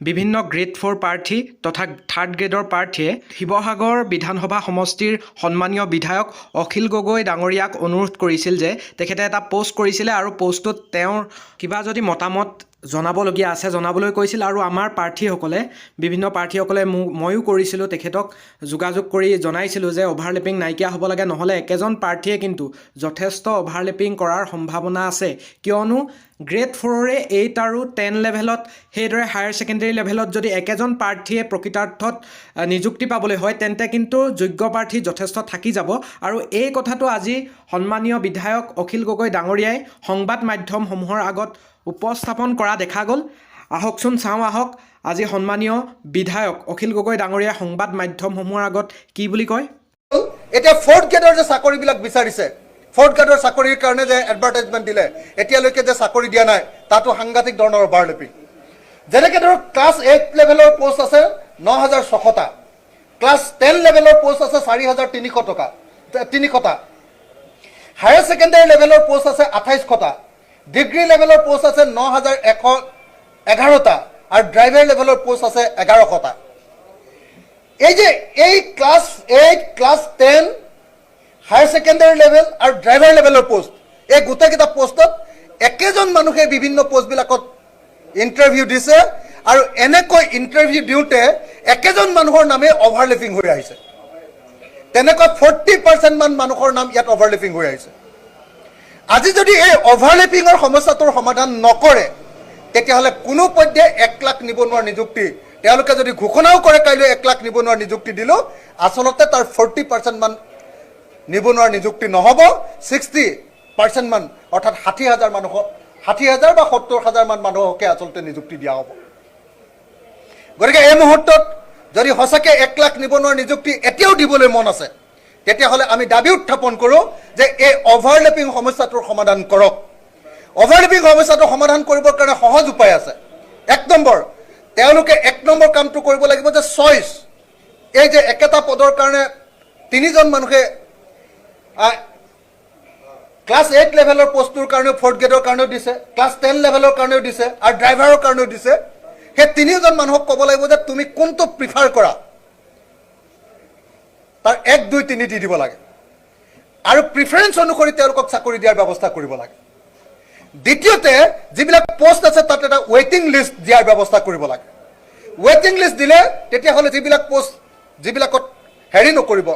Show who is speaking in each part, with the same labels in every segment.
Speaker 1: বিভিন্ন গ্ৰেড 4 প্ৰাৰ্থী তথা থাৰ্ড গ্ৰেডৰ প্ৰাৰ্থীয়ে শিৱসাগৰ বিধানসভা সমষ্টিৰ সন্মানীয় বিধায়ক অখিল গগৈ ডাঙৰীয়াক অনুৰোধ কৰিছিল যে তেখেতে এটা পোষ্ট কৰিছিলে আৰু পোষ্টটোত তেওঁৰ কিবা যদি মতামত জনাবলগীয়া আছে জনাবলৈ কৈছিল আৰু আমাৰ প্ৰাৰ্থীসকলে বিভিন্ন প্ৰাৰ্থীসকলে ময়ো কৰিছিলোঁ তেখেতক যোগাযোগ কৰি জনাইছিলোঁ যে অভাৰলেপিং নাইকিয়া হ'ব লাগে, নহ'লে একেজন প্ৰাৰ্থীয়ে কিন্তু যথেষ্ট অভাৰলেপিং কৰাৰ সম্ভাৱনা আছে, কিয়নো গ্ৰেড 4ৰে 8 আৰু 10 লেভেলত সেইদৰে হায়াৰ ছেকেণ্ডেৰী লেভেলত যদি একেজন প্ৰাৰ্থীয়ে প্ৰকৃতাৰ্থত নিযুক্তি পাবলৈ হয় তেন্তে কিন্তু যোগ্য প্ৰাৰ্থী যথেষ্ট থাকি যাব। আৰু এই কথাটো আজি সন্মানীয় বিধায়ক অখিল গগৈ ডাঙৰীয়াই সংবাদ মাধ্যমসমূহৰ আগত উপস্থাপন কৰা দেখা গ'ল। আহকচোন চাওঁ আহক আজি সন্মানীয় বিধায়ক অখিল গগৈ ডাঙৰীয়াই সংবাদ মাধ্যমসমূহৰ আগত কি বুলি কয়।
Speaker 2: এতিয়া 4th গ্ৰেডৰ যে চাকৰিবিলাক বিচাৰিছে, 4th গ্ৰেডৰ চাকৰিৰ কাৰণে যে এডভাৰটাইজমেণ্ট দিলে, এতিয়ালৈকে যে চাকৰি দিয়া নাই তাতো সাংঘাতিক ধৰণৰ অভাৰলেপিং। যেনেকৈ ধৰক ক্লাছ 8 লেভেলৰ পোষ্ট আছে 9,600টা, ক্লাছ 10 লেভেলৰ পোষ্ট আছে 4,300টা, হায়াৰ ছেকেণ্ডেৰী লেভেলৰ পোষ্ট আছে 2800টা, ডিগ্ৰী লেভেলৰ পোষ্ট আছে 9,111টা আৰু ড্ৰাইভাৰ লেভেলৰ পোষ্ট আছে 1100টা। এই যে এই class 8, class 10, higher secondary level আৰু ড্ৰাইভাৰ লেভেলৰ পোষ্ট, এই গোটেইকেইটা পোষ্টত একেজন মানুহে বিভিন্ন পোষ্টবিলাকত ইণ্টাৰভিউ দিছে আৰু এনেকৈ ইণ্টাৰভিউ দিওঁতে একেজন মানুহৰ নামে অভাৰলেপিং হৈ আহিছে। তেনেকৈ 40% মান মানুহৰ নাম ইয়াত অভাৰলেপিং হৈ আহিছে। আজি যদি এই অভাৰলেপিঙৰ সমস্যাটোৰ সমাধান নকৰে তেতিয়াহ'লে কোনো পধ্যে 1 লাখ নিবনুৱাৰ নিযুক্তি, তেওঁলোকে যদি ঘোষণাও কৰে কাইলৈ 1 লাখ নিবনুৱাৰ নিযুক্তি দিলোঁ, আচলতে তাৰ 40% মান নিবনুৱাৰ নিযুক্তি নহ'ব, 60% মান অৰ্থাৎ 60,000 মানুহক, 60,000 বা 70,000 মান মানুহকে আচলতে নিযুক্তি দিয়া হ'ব। গতিকে এই মুহূৰ্তত যদি সঁচাকৈ 1 লাখ নিবনুৱাৰ নিযুক্তি এতিয়াও দিবলৈ মন আছে তেতিয়াহ'লে আমি দাবী উত্থাপন কৰোঁ যে এই অভাৰলেপিং সমস্যাটোৰ সমাধান কৰক। অভাৰলেপিং সমস্যাটো সমাধান কৰিবৰ কাৰণে সহজ উপায় আছে। 1 নম্বৰ, তেওঁলোকে 1 নম্বৰ কামটো কৰিব লাগিব যে চইচ, এই যে একেটা পদৰ কাৰণে 3জন মানুহে ক্লাছ 8 লেভেলৰ পোষ্টটোৰ কাৰণেও 4th গ্ৰেডৰ কাৰণেও দিছে, ক্লাছ 10 লেভেলৰ কাৰণেও দিছে আৰু ড্ৰাইভাৰৰ কাৰণেও দিছে। সেই 3জন মানুহক ক'ব লাগিব যে তুমি কোনটো প্ৰিফাৰ কৰা, তাৰ 1, 2, 3 দি দিব লাগে আৰু প্ৰিফাৰেঞ্চ অনুসৰি তেওঁলোকক চাকৰি দিয়াৰ ব্যৱস্থা কৰিব লাগে। দ্বিতীয়তে, যিবিলাক পোষ্ট আছে তাত এটা ৱেইটিং লিষ্ট দিয়াৰ ব্যৱস্থা কৰিব লাগে। ৱেইটিং লিষ্ট দিলে তেতিয়াহ'লে যিবিলাক পোষ্ট যিবিলাকত হেৰি নকৰিব,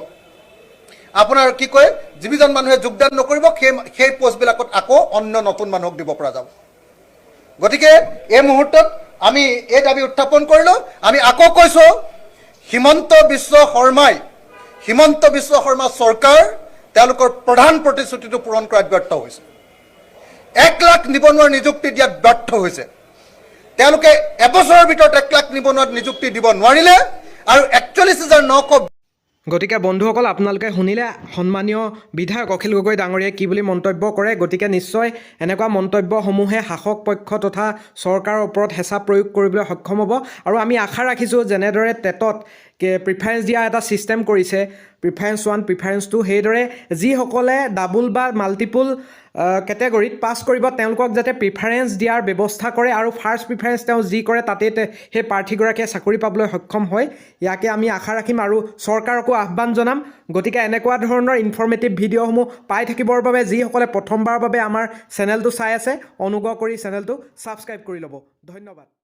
Speaker 2: আপোনাৰ কি কয়, যিজন মানুহে যোগদান নকৰিব সেই পোষ্টবিলাকত আকৌ অন্য নতুন মানুহক দিব পৰা যাব। গতিকে এই মুহূৰ্তত আমি এই দাবী উত্থাপন কৰিলোঁ। আমি আকৌ কৈছোঁ, হিমন্ত বিশ্ব শৰ্মা চৰকাৰ তেওঁলোকৰ প্ৰধান প্ৰতিশ্ৰুতিটো পূৰণ কৰাত ব্যৰ্থ হৈছে। 1 লাখ নিবনুৱাৰ নিযুক্তি দিয়াত ব্যৰ্থ হৈছে। তেওঁলোকে এবছৰৰ ভিতৰত 1 লাখ নিবনুৱাৰ নিযুক্তি দিব নোৱাৰিলে আৰু 41,900।
Speaker 1: গতিকে বন্ধুসকল, আপোনালোকে শুনিলে সন্মানীয় বিধায়ক অখিল গগৈ ডাঙৰীয়াই কি বুলি মন্তব্য কৰে। গতিকে নিশ্চয় এনেকুৱা মন্তব্যসমূহে শাসক পক্ষ তথা চৰকাৰৰ ওপৰত হেঁচা প্ৰয়োগ কৰিবলৈ সক্ষম হ'ব আৰু আমি আশা ৰাখিছোঁ যেনেদৰে টেটত প্ৰিফাৰেঞ্চ দিয়া এটা ছিষ্টেম কৰিছে, প্ৰিফাৰেঞ্চ 1, প্ৰিফাৰেঞ্চ 2, সেইদৰে যিসকলে ডাবুল বা মাল্টিপুল কেটেগৰীত পাছ কৰিব তেওঁলোকক যাতে প্ৰিফাৰেঞ্চ দিয়াৰ ব্যৱস্থা কৰে আৰু ফাৰ্ষ্ট প্ৰিফাৰেঞ্চ তেওঁ যি কৰে তাতেই সেই প্ৰাৰ্থীগৰাকীয়ে চাকৰি পাবলৈ সক্ষম হয়, ইয়াকে আমি আশা ৰাখিম আৰু চৰকাৰকো আহ্বান জনাম। গতিকে এনেকুৱা ধৰণৰ ইনফৰ্মেটিভ ভিডিঅ'সমূহ পাই থাকিবৰ বাবে যিসকলে প্ৰথমবাৰৰ বাবে আমাৰ চেনেলটো চাই আছে অনুগ্ৰহ কৰি চেনেলটো ছাবস্ক্ৰাইব কৰি ল'ব। ধন্যবাদ।